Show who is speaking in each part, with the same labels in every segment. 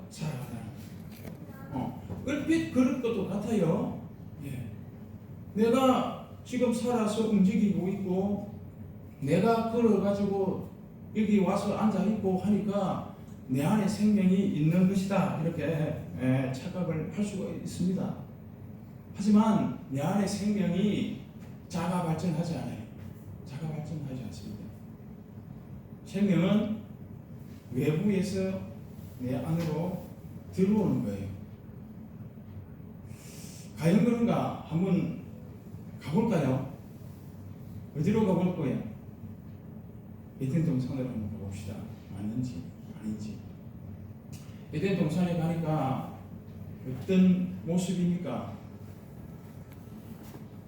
Speaker 1: 살아가는 얼핏 그럴 것도 같아요. 예. 내가 지금 살아서 움직이고 있고 내가 걸어가지고 여기 와서 앉아있고 하니까 내 안에 생명이 있는 것이다 이렇게 착각을 할 수가 있습니다. 하지만 내 안에 생명이 자가 발전하지 않아요. 자가 발전하지 않습니다. 생명은 외부에서 내 안으로 들어오는 거예요. 과연 그런가? 한번 가볼까요? 어디로 가볼 거예요? 에덴 동산으로 한번 가봅시다. 맞는지 아닌지. 에덴 동산에 가니까 어떤 모습입니까?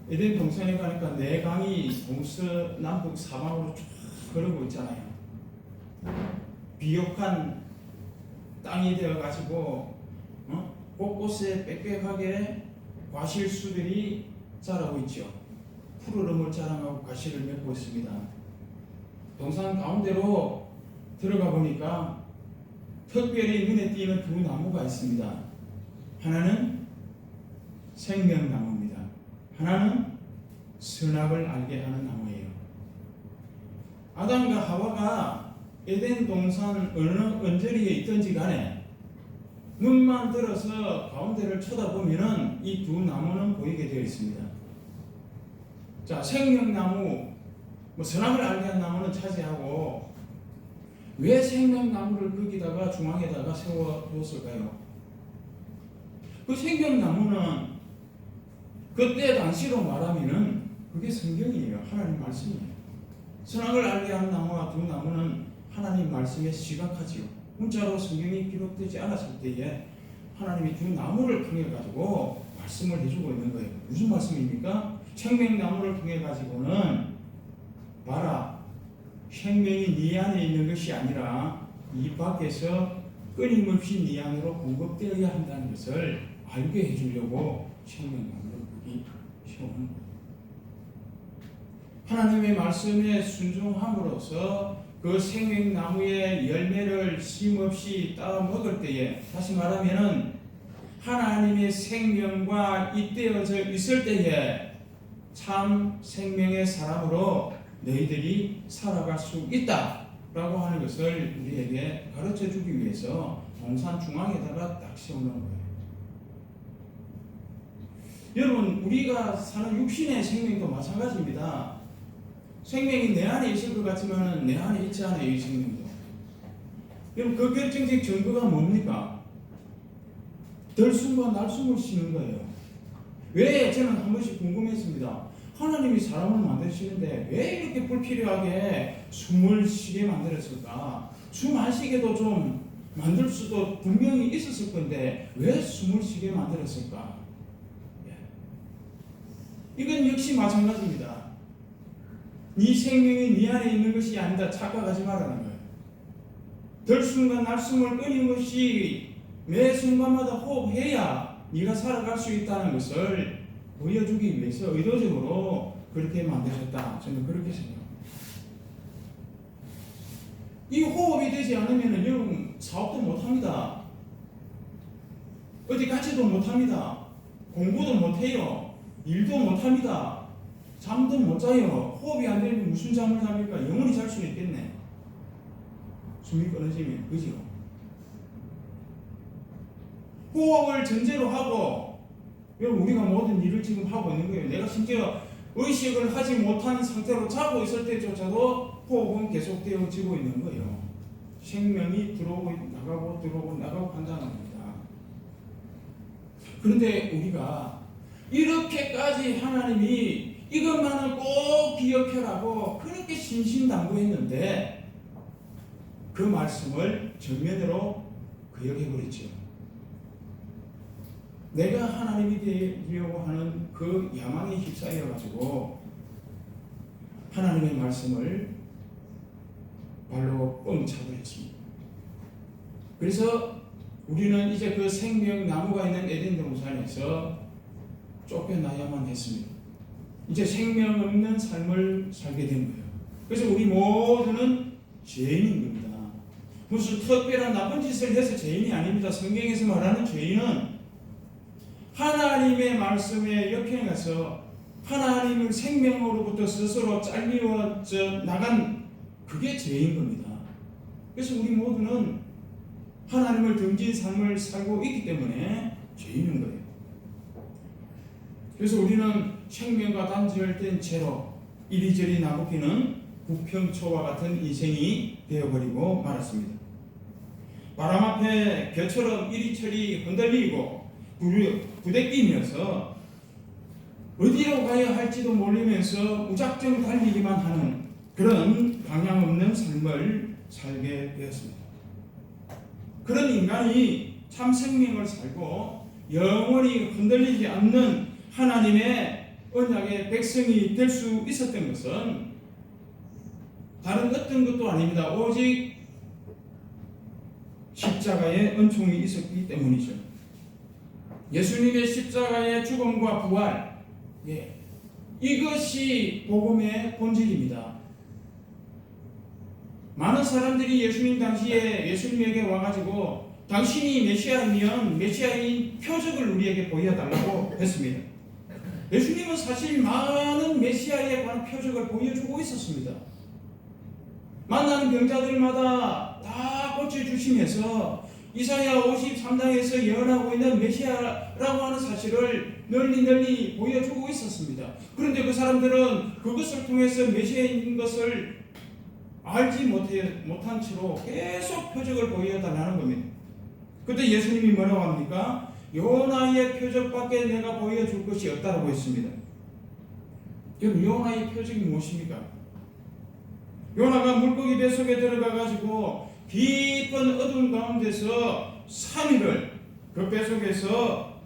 Speaker 1: 에덴 동산에 가니까 네 강이 동서남북 사방으로 쭉 흐르고 있잖아요. 비옥한 땅이 되어가지고 곳곳에 빽빽하게 과실수들이 자라고 있죠. 푸르름을 자랑하고 과실을 맺고 있습니다. 동산 가운데로 들어가 보니까 특별히 눈에 띄는 두 나무가 있습니다. 하나는 생명나무입니다. 하나는 선악을 알게 하는 나무예요. 아담과 하와가 에덴 동산 어느 언저리에 있든지 간에 눈만 들어서 가운데를 쳐다보면은 이 두 나무는 보이게 되어 있습니다. 자, 생명나무, 선악을 알게 한 나무는 차지하고 왜 생명나무를 거기다가 중앙에다가 세워두었을까요? 그 생명나무는 그때 당시로 말하면은 그게 성경이에요. 하나님 말씀이에요. 선악을 알게 한 나무와 두 나무는 하나님 말씀에 시각하지요. 문자로 성경이 기록되지 않았을 때에 하나님이 두 나무를 통해 가지고 말씀을 해주고 있는 거예요. 무슨 말씀입니까? 생명나무를 통해 가지고는 봐라, 생명이 네 안에 있는 것이 아니라 이 밖에서 끊임없이 네 안으로 공급되어야 한다는 것을 알게 해주려고 생명나무를 거기 세우는 거예요. 하나님의 말씀에 순종함으로써 그 생명나무의 열매를 쉼없이 따 먹을 때에, 다시 말하면은 하나님의 생명과 잇대어져 있을 때에 참 생명의 사람으로 너희들이 살아갈 수 있다라고 하는 것을 우리에게 가르쳐 주기 위해서 동산 중앙에다가 딱 세우는 거예요. 여러분, 우리가 사는 육신의 생명도 마찬가지입니다. 생명이 내 안에 있을 것 같지만 내 안에 있지 않아요, 이 생명도. 여러분, 그 결정적 증거가 뭡니까? 들숨과 날숨을 쉬는 거예요. 왜? 저는 한 번씩 궁금했습니다. 하나님이 사람을 만드시는데 왜 이렇게 불필요하게 숨을 쉬게 만들었을까? 숨 안 쉬게도 좀 만들 수도 분명히 있었을 건데 왜 숨을 쉬게 만들었을까? 이건 역시 마찬가지입니다. 네 생명이 네 안에 있는 것이 아니다 착각하지 말라는 거예요. 들숨과 날숨을 끊임없이 매 순간마다 호흡해야 네가 살아갈 수 있다는 것을 보여주기 위해서 의도적으로 그렇게 만드셨다. 저는 그렇게 생각합니다. 이 호흡이 되지 않으면 여러분 사업도 못합니다. 어디 가지도 못합니다. 공부도 못해요. 일도 못합니다. 잠도 못 자요. 호흡이 안 되면 무슨 잠을 잡니까? 영원히 잘 수는 있겠네. 숨이 끊어지면, 그죠? 호흡을 전제로 하고, 여러분, 우리가 모든 일을 지금 하고 있는 거예요. 내가 심지어 의식을 하지 못한 상태로 자고 있을 때조차도 호흡은 계속되어지고 있는 거예요. 생명이 들어오고 나가고 들어오고 나가고 한다는 겁니다. 그런데 우리가 이렇게까지 하나님이 이것만은 꼭 기억해라고 그렇게 신신당부했는데 그 말씀을 정면으로 거역해버렸죠. 내가 하나님이 되려고 하는 그 야망에 휩싸여가지고 하나님의 말씀을 발로 뻥 차버렸습니다. 그래서 우리는 이제 그 생명나무가 있는 에덴 동산에서 쫓겨나야만 했습니다. 이제 생명 없는 삶을 살게 된 거예요. 그래서 우리 모두는 죄인인 겁니다. 무슨 특별한 나쁜 짓을 해서 죄인이 아닙니다. 성경에서 말하는 죄인은 하나님의 말씀에 역행해서 하나님을 생명으로부터 스스로 잘리워져 나간 그게 죄인 겁니다. 그래서 우리 모두는 하나님을 등진 삶을 살고 있기 때문에 죄인인 거예요. 그래서 우리는 생명과 단절된 채로 이리저리 나부끼는 부평초와 같은 인생이 되어버리고 말았습니다. 바람 앞에 겨처럼 이리저리 흔들리고 부대끼면서 어디로 가야 할지도 모르면서 무작정 달리기만 하는 그런 방향 없는 삶을 살게 되었습니다. 그런 인간이 참 생명을 살고 영원히 흔들리지 않는 하나님의 언약의 백성이 될 수 있었던 것은 다른 어떤 것도 아닙니다. 오직 십자가의 은총이 있었기 때문이죠. 예수님의 십자가의 죽음과 부활, 이것이 복음의 본질입니다. 많은 사람들이 예수님 당시에 예수님에게 와가지고 당신이 메시아이면 메시아인 표적을 우리에게 보여달라고 했습니다. 예수님은 사실 많은 메시아에 관한 표적을 보여주고 있었습니다. 만나는 병자들마다 다 고쳐주시면서 이사야 53장에서 예언하고 있는 메시아라고 하는 사실을 널리 보여주고 있었습니다. 그런데 그 사람들은 그것을 통해서 메시아인 것을 알지 못한 채로 계속 표적을 보여달라는 겁니다. 그때 예수님이 뭐라고 합니까? 요나의 표적밖에 내가 보여줄 것이 없다고 했습니다. 여러분, 요나의 표적이 무엇입니까? 요나가 물고기 뱃속에 들어가가지고 깊은 어두운 가운데서 3일을 그 뱃속에서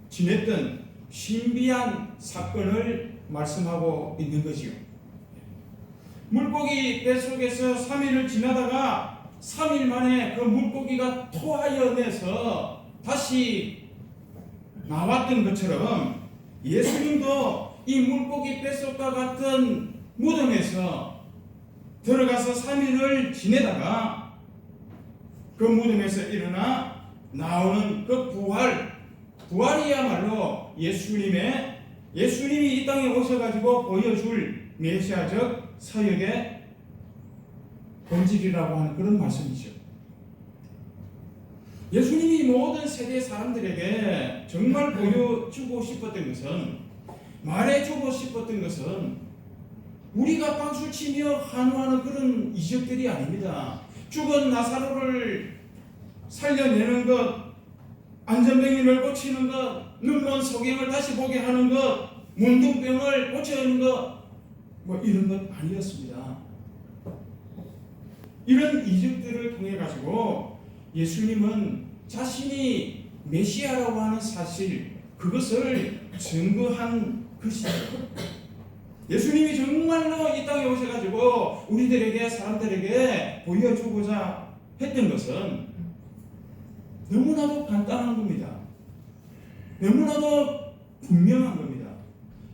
Speaker 1: 지냈던 신비한 사건을 말씀하고 있는 거지요. 물고기 뱃속에서 3일을 지나다가 3일 만에 그 물고기가 토하여내서 다시 나왔던 것처럼 예수님도 이 물고기 뱃속과 같은 무덤에서 들어가서 3일을 지내다가 그 무덤에서 일어나 나오는 그 부활이야말로 예수님이 이 땅에 오셔가지고 보여줄 메시아적 사역의 본질이라고 하는 그런 말씀이죠. 예수님이 모든 세대 사람들에게 정말 보여주고 싶었던 것은, 말해주고 싶었던 것은 우리가 박수치며 환호하는 그런 이적들이 아닙니다. 죽은 나사로를 살려내는 것, 안전병이를 고치는 것, 눈먼 소경을 다시 보게 하는 것, 문둥병을 고쳐내는 것, 이런 것 아니었습니다. 이런 이적들을 통해 가지고 예수님은 자신이 메시아라고 하는 사실, 그것을 증거한 것이죠. 예수님이 정말로 이 땅에 오셔가지고 우리들에게, 사람들에게 보여주고자 했던 것은 너무나도 간단한 겁니다. 너무나도 분명한 겁니다.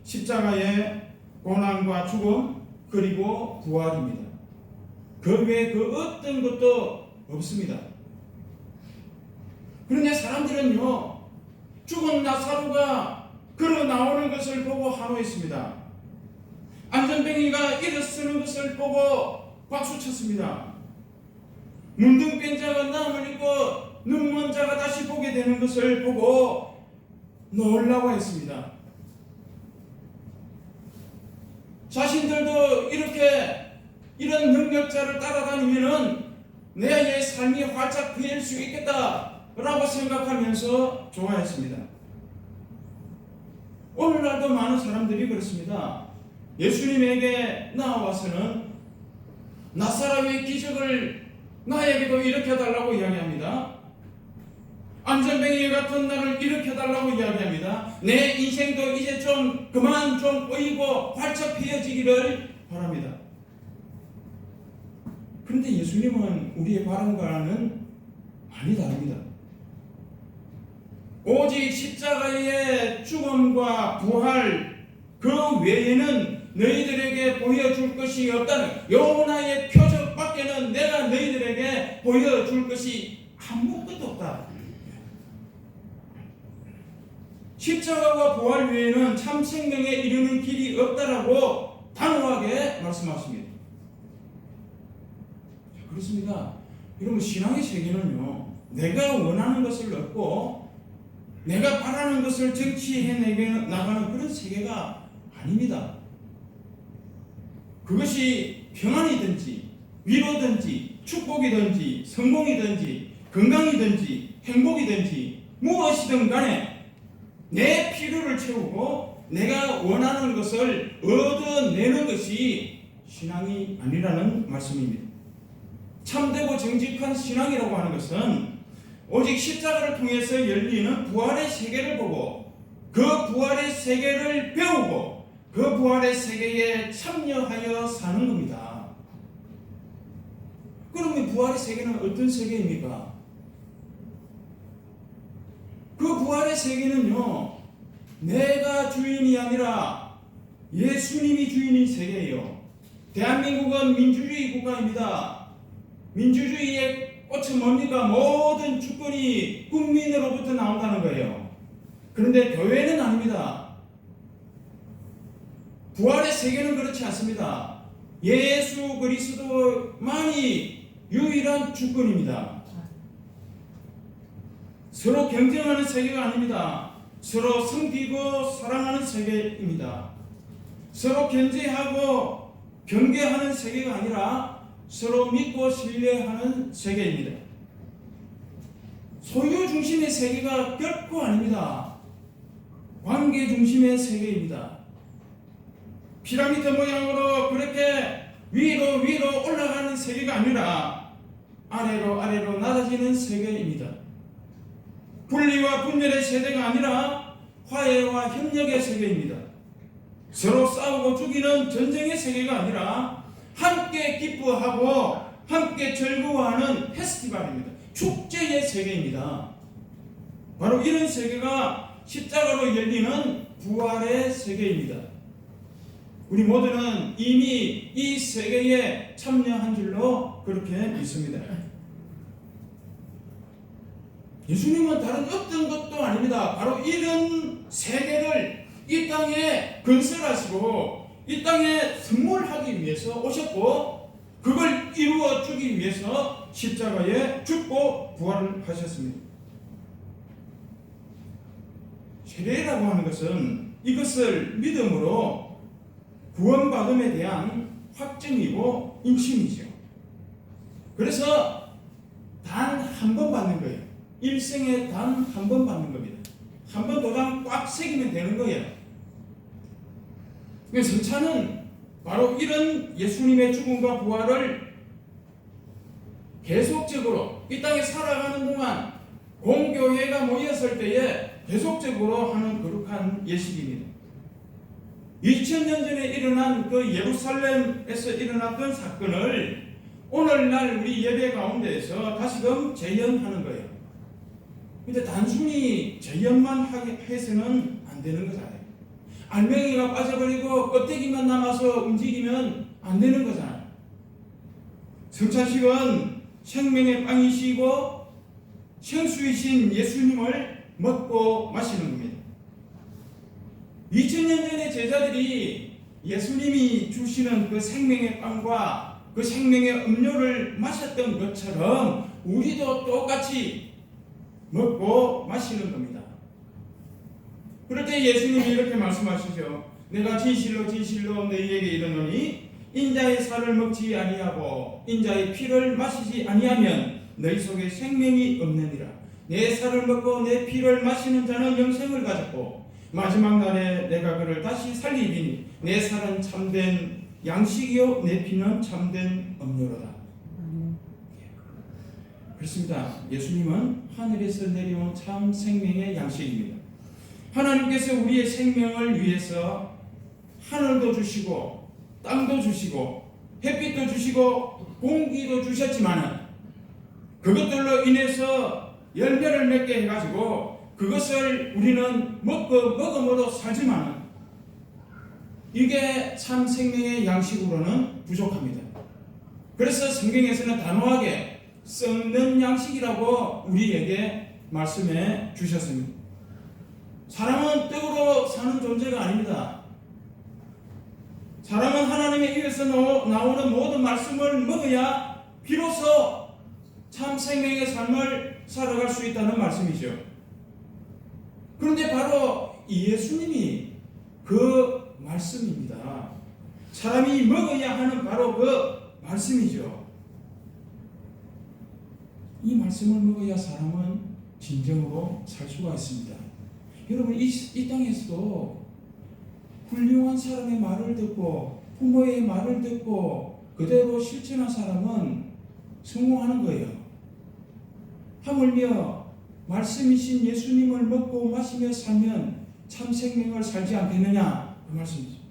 Speaker 1: 십자가의 고난과 죽음, 그리고 부활입니다. 그 외에 그 어떤 것도 없습니다. 그런데 사람들은요, 죽은 나사로가 걸어 나오는 것을 보고 환호했습니다. 안전병이가 일어서는 것을 보고 박수쳤습니다. 문둥병 자가 나음을 입고 눈먼 자가 다시 보게 되는 것을 보고 놀라워했습니다. 자신들도 이런 능력자를 따라다니면은 내 삶이 활짝 피할 수 있겠다라고 생각하면서 좋아했습니다. 오늘날도 많은 사람들이 그렇습니다. 예수님에게 나와서는 나사로의 기적을 나에게도 일으켜달라고 이야기합니다. 안전뱅이 같은 나를 일으켜달라고 이야기합니다. 내 인생도 이제 그만 보이고 활짝 피어지기를 바랍니다. 그런데 예수님은 우리의 바람과는 많이 다릅니다. 오직 십자가의 죽음과 부활, 그 외에는 너희들에게 보여줄 것이 없다는 요나의 표적밖에 밖에는 내가 너희들에게 보여줄 것이 아무것도 없다. 십자가와 부활 외에는 참 생명에 이르는 길이 없다라고 단호하게 말씀하십니다. 그렇습니다. 여러분, 신앙의 세계는요, 내가 원하는 것을 얻고 내가 바라는 것을 정치해 나가는 그런 세계가 아닙니다. 그것이 평안이든지 위로든지 축복이든지 성공이든지 건강이든지 행복이든지 무엇이든 간에 내 필요를 채우고 내가 원하는 것을 얻어내는 것이 신앙이 아니라는 말씀입니다. 참되고 정직한 신앙이라고 하는 것은 오직 십자가를 통해서 열리는 부활의 세계를 보고 그 부활의 세계를 배우고 그 부활의 세계에 참여하여 사는 겁니다. 그러면 부활의 세계는 어떤 세계입니까? 그 부활의 세계는요, 내가 주인이 아니라 예수님이 주인인 세계예요. 대한민국은 민주주의 국가입니다. 민주주의의 꽃은 뭡니까? 모든 주권이 국민으로부터 나온다는 거예요. 그런데 교회는 아닙니다. 부활의 세계는 그렇지 않습니다. 예수 그리스도만이 유일한 주권입니다. 서로 경쟁하는 세계가 아닙니다. 서로 섬기고 사랑하는 세계입니다. 서로 견제하고 경계하는 세계가 아니라 서로 믿고 신뢰하는 세계입니다. 소유 중심의 세계가 결코 아닙니다. 관계 중심의 세계입니다. 피라미드 모양으로 그렇게 위로 올라가는 세계가 아니라 아래로 낮아지는 세계입니다. 분리와 분열의 세대가 아니라 화해와 협력의 세계입니다. 서로 싸우고 죽이는 전쟁의 세계가 아니라 함께 기뻐하고 함께 즐거워하는 페스티벌입니다. 축제의 세계입니다. 바로 이런 세계가 십자가로 열리는 부활의 세계입니다. 우리 모두는 이미 이 세계에 참여한 줄로 그렇게 믿습니다. 예수님은 다른 어떤 것도 아닙니다. 바로 이런 세계를 이 땅에 건설하시고 이 땅에 선물하기 위해서 오셨고 그걸 이루어 주기 위해서 십자가에 죽고 부활을 하셨습니다. 세례라고 하는 것은 이것을 믿음으로 구원받음에 대한 확증이고 인심이죠. 그래서 단 한 번 받는 거예요. 일생에 단 한 번 받는 겁니다. 한 번 도장 꽉 새기면 되는 거예요. 성찬은 바로 이런 예수님의 죽음과 부활을 계속적으로 이 땅에 살아가는 동안 공교회가 모였을 때에 계속적으로 하는 거룩한 예식입니다. 2000년 전에 일어난 그 예루살렘에서 일어났던 사건을 오늘날 우리 예배 가운데에서 다시금 재현하는 거예요. 근데 단순히 재현만 해서는 안 되는 거잖아요. 알맹이가 빠져버리고 껍데기만 남아서 움직이면 안 되는 거잖아요. 성찬식은 생명의 빵이시고 생수이신 예수님을 먹고 마시는 겁니다. 2000년 전에 제자들이 예수님이 주시는 그 생명의 빵과 그 생명의 음료를 마셨던 것처럼 우리도 똑같이 먹고 마시는 겁니다. 그럴 때 예수님이 이렇게 말씀하시죠. 내가 진실로 너희에게 이르노니 인자의 살을 먹지 아니하고 인자의 피를 마시지 아니하면 너희 속에 생명이 없느니라. 내 살을 먹고 내 피를 마시는 자는 영생을 가졌고 마지막 날에 내가 그를 다시 살리리니 내 살은 참된 양식이요 내 피는 참된 음료로다. 그렇습니다. 예수님은 하늘에서 내려온 참 생명의 양식입니다. 하나님께서 우리의 생명을 위해서 하늘도 주시고 땅도 주시고 햇빛도 주시고 공기도 주셨지만은 그것들로 인해서 열매를 맺게 해가지고 그것을 우리는 먹음으로 살지만은 이게 참 생명의 양식으로는 부족합니다. 그래서 성경에서는 단호하게 썩는 양식이라고 우리에게 말씀해 주셨습니다. 사람은 떡으로 사는 존재가 아닙니다. 사람은 하나님의 입에서 나오는 모든 말씀을 먹어야 비로소 참 생명의 삶을 살아갈 수 있다는 말씀이죠. 그런데 바로 예수님이 그 말씀입니다. 사람이 먹어야 하는 바로 그 말씀이죠. 이 말씀을 먹어야 사람은 진정으로 살 수가 있습니다. 여러분, 이 땅에서도 훌륭한 사람의 말을 듣고 부모의 말을 듣고 그대로 실천한 사람은 성공하는 거예요. 하물며 말씀이신 예수님을 먹고 마시며 살면 참 생명을 살지 않겠느냐, 그 말씀이죠.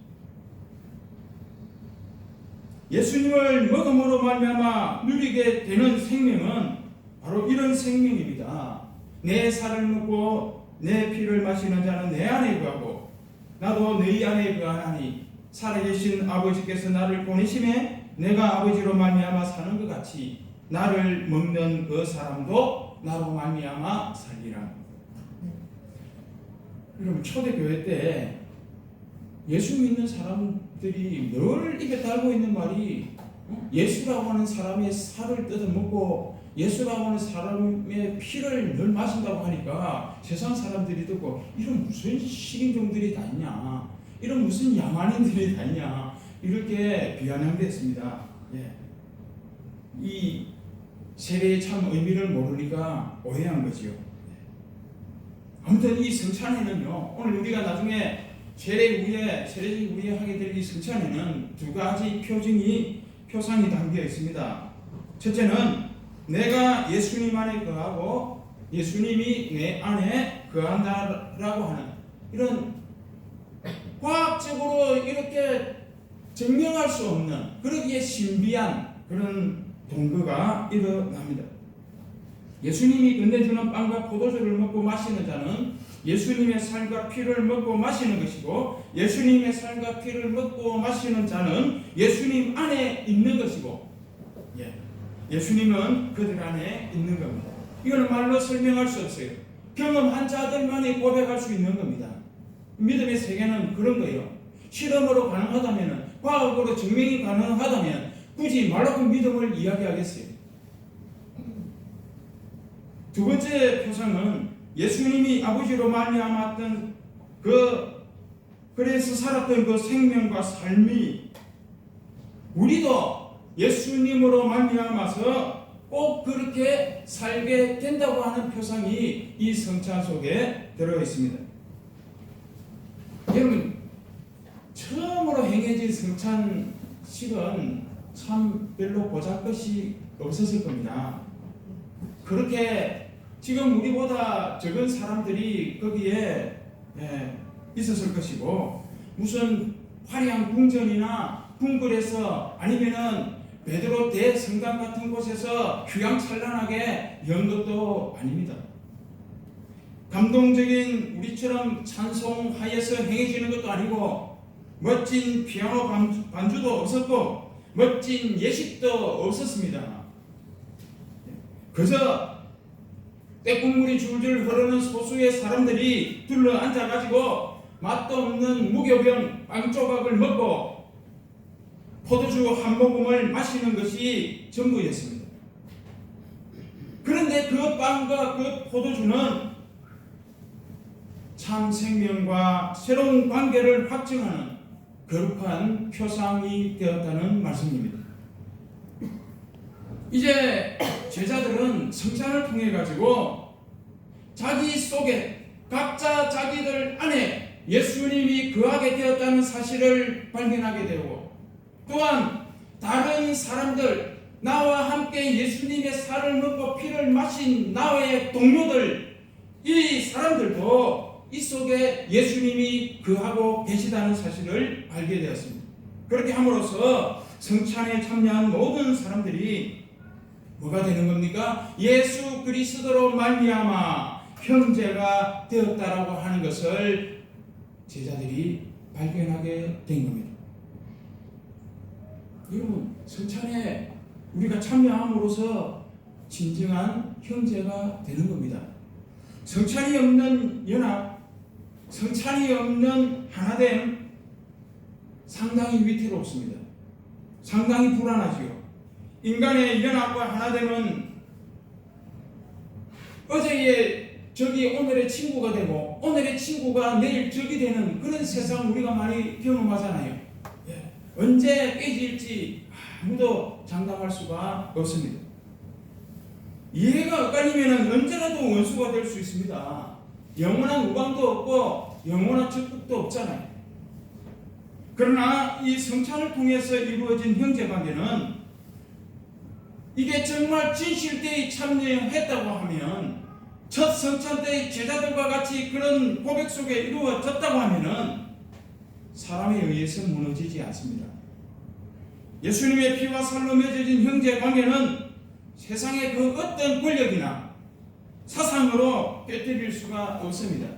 Speaker 1: 예수님을 먹음으로 말미암아 누리게 되는 생명은 바로 이런 생명입니다. 내 살을 먹고 내 피를 마시는 자는 내 안에 거하고 나도 너희 안에 거하나니 살아계신 아버지께서 나를 보내심에 내가 아버지로 말미암아 사는 것 같이 나를 먹는 그 사람도 나로 말미암아 살리라. 여러분, 초대교회 때 예수 믿는 사람들이 늘 입에 달고 있는 말이 예수라고 하는 사람의 살을 뜯어먹고 예수라고 하는 사람의 피를 늘 마신다고 하니까 세상 사람들이 듣고 이런 무슨 식인종들이 다 있냐, 이런 무슨 야만인들이 다 있냐, 이렇게 비아냥됐습니다. 예. 이 세례의 참 의미를 모르니까 오해한 거지요. 아무튼 이 성찬에는요, 오늘 우리가 나중에 세례식 후에 하게 될 이 성찬에는 두 가지 표상이 담겨 있습니다. 첫째는 내가 예수님 안에 거하고 예수님이 내 안에 거한다라고 하는 이런 과학적으로 이렇게 증명할 수 없는 그러기에 신비한 그런 동거가 일어납니다. 예수님이 건네주는 빵과 포도주를 먹고 마시는 자는 예수님의 살과 피를 먹고 마시는 것이고 예수님의 살과 피를 먹고 마시는 자는 예수님 안에 있는 것이고 예수님은 그들 안에 있는 겁니다. 이거는 말로 설명할 수 없어요. 경험한 자들만이 고백할 수 있는 겁니다. 믿음의 세계는 그런 거예요. 실험으로 가능하다면, 과학으로 증명이 가능하다면 굳이 말로 믿음을 이야기하겠어요. 두 번째 표상은 예수님이 아버지로 말미암았던 그래서 살았던 그 생명과 삶이 우리도 예수님으로 말미암아서 꼭 그렇게 살게 된다고 하는 표상이 이 성찬 속에 들어 있습니다. 여러분, 처음으로 행해진 성찬식은 참 별로 보잘것이 없었을 겁니다. 그렇게 지금 우리보다 적은 사람들이 거기에 있었을 것이고 무슨 화려한 궁전이나 궁궐에서 아니면은 베드로 대성당 같은 곳에서 휘황찬란하게 연 것도 아닙니다. 감동적인 우리처럼 찬송하여서 행해지는 것도 아니고 멋진 피아노 반주도 없었고 멋진 예식도 없었습니다. 그저 떼국물이 줄줄 흐르는 소수의 사람들이 둘러 앉아가지고 맛도 없는 무교병 빵 조각을 먹고 포도주 한 모금을 마시는 것이 전부였습니다. 그런데 그 빵과 그 포도주는 참 생명과 새로운 관계를 확증하는 거룩한 표상이 되었다는 말씀입니다. 이제 제자들은 성찬을 통해 가지고 자기 속에 각자 자기들 안에 예수님이 거하게 되었다는 사실을 발견하게 되고 또한 다른 사람들, 나와 함께 예수님의 살을 먹고 피를 마신 나의 동료들, 이 사람들도 이 속에 예수님이 거하고 계시다는 사실을 알게 되었습니다. 그렇게 함으로써 성찬에 참여한 모든 사람들이 뭐가 되는 겁니까? 예수 그리스도로 말미암아 형제가 되었다라고 하는 것을 제자들이 발견하게 된 겁니다. 여러분, 성찬에 우리가 참여함으로써 진정한 형제가 되는 겁니다. 성찬이 없는 연합, 성찬이 없는 하나됨, 상당히 위태롭습니다. 상당히 불안하지요. 인간의 연합과 하나됨은 어제의 적이 오늘의 친구가 되고 오늘의 친구가 내일 적이 되는 그런 세상 우리가 많이 경험하잖아요. 언제 깨질지 아무도 장담할 수가 없습니다. 이해가 엇갈리면 언제라도 원수가 될 수 있습니다. 영원한 우방도 없고 영원한 적국도 없잖아요. 그러나 이 성찬을 통해서 이루어진 형제관계는 이게 정말 진실되이 참여했다고 하면, 첫 성찬 때의 제자들과 같이 그런 고백 속에 이루어졌다고 하면은 사람에 의해서 무너지지 않습니다. 예수님의 피와 살로 맺어진 형제관계는 세상의 그 어떤 권력이나 사상으로 깨뜨릴 수가 없습니다.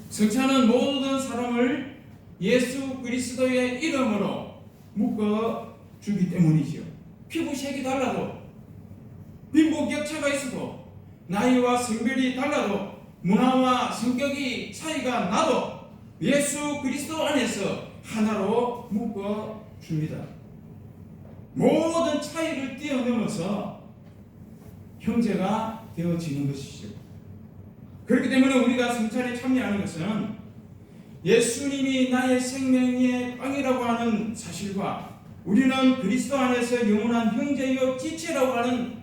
Speaker 1: 성찬은 모든 사람을 예수 그리스도의 이름으로 묶어주기 때문이지요. 피부색이 달라도, 빈부격차가 있어도, 나이와 성별이 달라도, 문화와 성격이 차이가 나도 예수 그리스도 안에서 하나로 묶어줍니다. 모든 차이를 뛰어넘어서 형제가 되어지는 것이죠. 그렇기 때문에 우리가 성찬에 참여하는 것은 예수님이 나의 생명의 빵이라고 하는 사실과 우리는 그리스도 안에서 영원한 형제요 지체라고 하는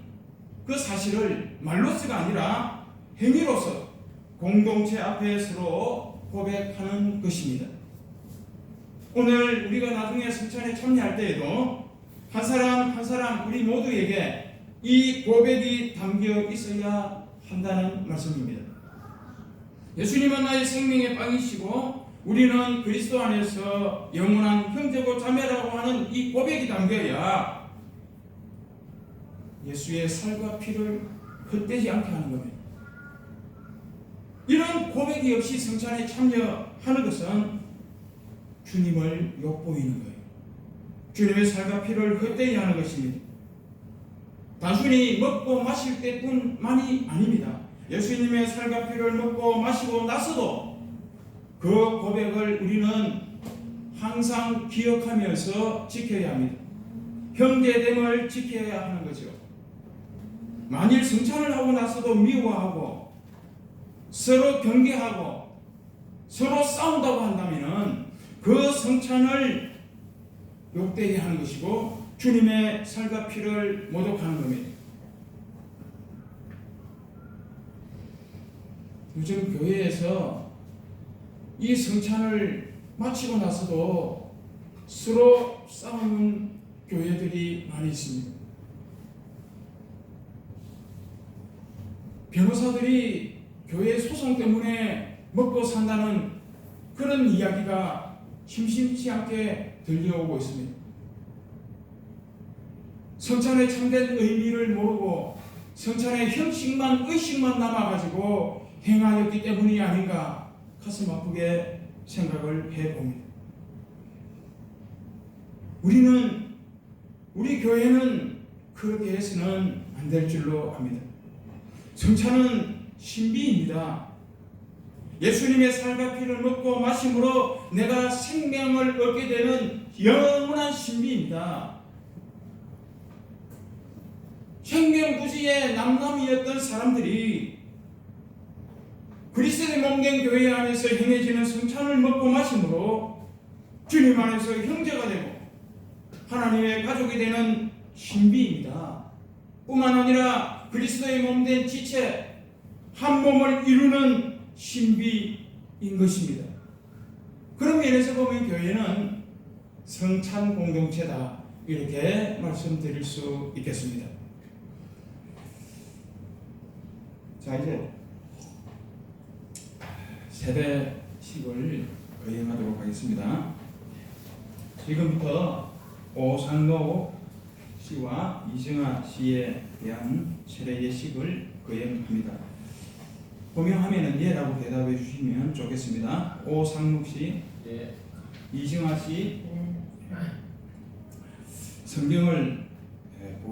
Speaker 1: 그 사실을 말로서가 아니라 행위로서 공동체 앞에 서로 고백하는 것입니다. 오늘 우리가 나중에 성찬에 참여할 때에도 한 사람 한 사람 우리 모두에게 이 고백이 담겨 있어야 한다는 말씀입니다. 예수님은 나의 생명의 빵이시고 우리는 그리스도 안에서 영원한 형제고 자매라고 하는 이 고백이 담겨야 예수의 살과 피를 헛되지 않게 하는 겁니다. 이런 고백이 없이 성찬에 참여하는 것은 주님을 욕보이는 거예요. 주님의 살과 피를 헛되이 하는 것입니다. 단순히 먹고 마실 때뿐만이 아닙니다. 예수님의 살과 피를 먹고 마시고 나서도 그 고백을 우리는 항상 기억하면서 지켜야 합니다. 형제됨을 지켜야 하는 거죠. 만일 성찬을 하고 나서도 미워하고 서로 경계하고 서로 싸운다고 한다면 그 성찬을 욕되게 하는 것이고 주님의 살과 피를 모독하는 겁니다. 요즘 교회에서 이 성찬을 마치고 나서도 서로 싸우는 교회들이 많이 있습니다. 변호사들이 교회 소송 때문에 먹고 산다는 그런 이야기가 심심치 않게 들려오고 있습니다. 성찬의 참된 의미를 모르고 성찬의 형식만 의식만 남아가지고 행하였기 때문이 아닌가 가슴 아프게 생각을 해봅니다. 우리 교회는 그렇게 해서는 안 될 줄로 압니다. 성찬은 신비입니다. 예수님의 살과 피를 먹고 마심으로 내가 생명을 얻게 되는 영원한 신비입니다. 생명부지의 남남이었던 사람들이 그리스도의 몸된 교회 안에서 행해지는 성찬을 먹고 마심으로 주님 안에서 형제가 되고 하나님의 가족이 되는 신비입니다. 뿐만 아니라 그리스도의 몸된 지체 한 몸을 이루는 신비인 것입니다. 그런 면에서 보면 교회는 성찬 공동체다 이렇게 말씀드릴 수 있겠습니다. 자, 이제 세대식을 거행하도록 하겠습니다. 지금부터 오상로 씨와 이정아 씨에 대한 세례예식을 거행합니다. 호명하면은 예라고 대답해 주시면 좋겠습니다. 오상록 씨,
Speaker 2: 예.
Speaker 1: 이정아 씨, 성경을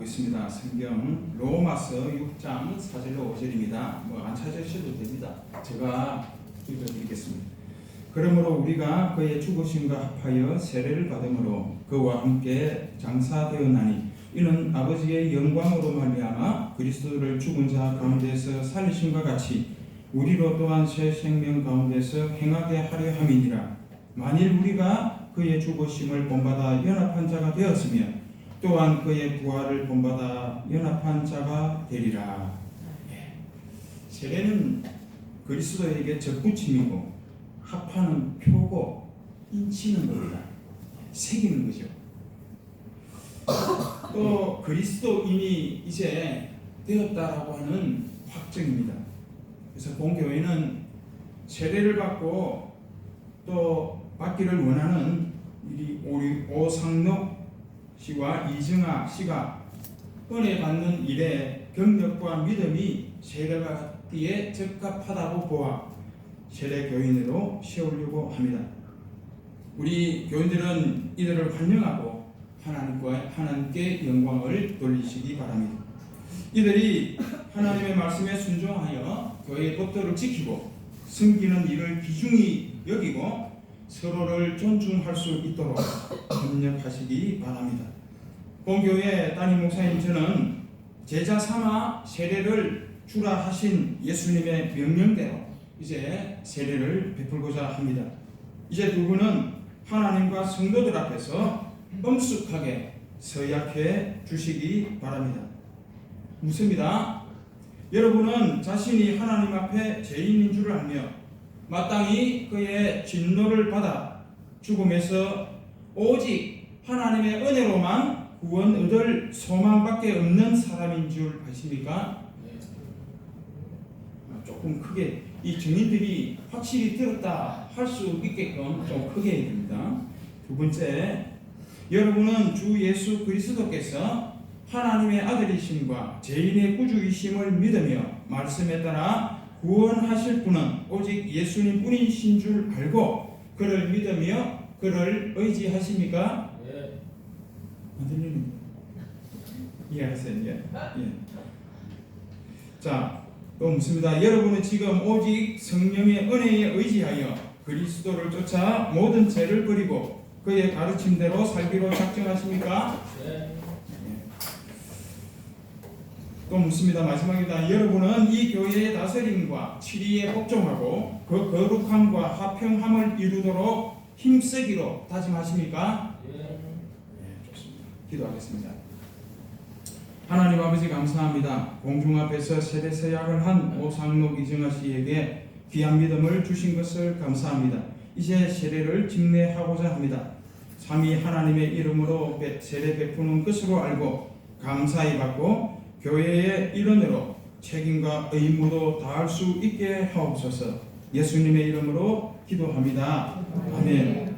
Speaker 1: 보겠습니다. 성경 로마서 6장 4절로 5절입니다. 안 찾으셔도 됩니다. 제가 읽어드리겠습니다. 그러므로 우리가 그의 죽으심과 합하여 세례를 받음으로 그와 함께 장사되었나니 이는 아버지의 영광으로 말미암아 그리스도를 죽은 자 가운데서 살리심과 같이 우리로 또한 새 생명 가운데서 행하게 하려 함이니라. 만일 우리가 그의 죽으심을 본받아 연합한 자가 되었으면 또한 그의 부활을 본받아 연합한 자가 되리라. 세례는 그리스도에게 접붙임이고 합하는 표고 인치는 겁니다. 새기는 거죠. 또 그리스도인이 이제 되었다라고 하는 확정입니다. 그래서 본교회는 세례를 받고 또 받기를 원하는 우리 오상록 씨와 이정아 씨가 은혜 받는 일에 경력과 믿음이 세례 받기에 적합하다고 보아 세례 교인으로 세우려고 합니다. 우리 교인들은 이들을 환영하고 하나님께 영광을 돌리시기 바랍니다. 이들이 하나님의 말씀에 순종하여 교회의 법도를 지키고 섬기는 일을 귀중히 여기고 서로를 존중할 수 있도록 협력하시기 바랍니다. 본교회 담임 목사님 저는 제자 삼아 세례를 주라 하신 예수님의 명령대로 이제 세례를 베풀고자 합니다. 이제 두 분은 하나님과 성도들 앞에서 엄숙하게 서약해 주시기 바랍니다. 묻습니다. 여러분은 자신이 하나님 앞에 죄인인 줄 알며 마땅히 그의 진노를 받아 죽음에서 오직 하나님의 은혜로만 구원 얻을 소망밖에 없는 사람인 줄 아십니까? 조금 크게 이 증인들이 확실히 들었다 할 수 있게끔 좀 크게 해야 됩니다. 두 번째, 여러분은 주 예수 그리스도께서 하나님의 아들이심과 죄인의 구주이심을 믿으며 말씀에 따라 구원하실 분은 오직 예수님 뿐이신 줄 알고 그를 믿으며 그를 의지하십니까? 네. 안 들리는 이해하세요? 예. 자, 또 묻습니다. 여러분은 지금 오직 성령의 은혜에 의지하여 그리스도를 쫓아 모든 죄를 버리고 그의 가르침대로 살기로 작정하십니까? 네. 또 묻습니다. 마지막입니다. 여러분은 이 교회의 다스림과 치리에 복종하고 그 거룩함과 화평함을 이루도록 힘쓰기로 다짐하십니까? 네, 좋습니다. 기도하겠습니다. 하나님 아버지 감사합니다. 공중 앞에서 세례 서약을 한 오상록 이정아 씨에게 귀한 믿음을 주신 것을 감사합니다. 이제 세례를 집례하고자 합니다. 삼위 하나님의 이름으로 세례 베푸는 것으로 알고 감사히 받고 교회의 일원으로 책임과 의무도 다할 수 있게 하옵소서. 예수님의 이름으로 기도합니다. 아멘.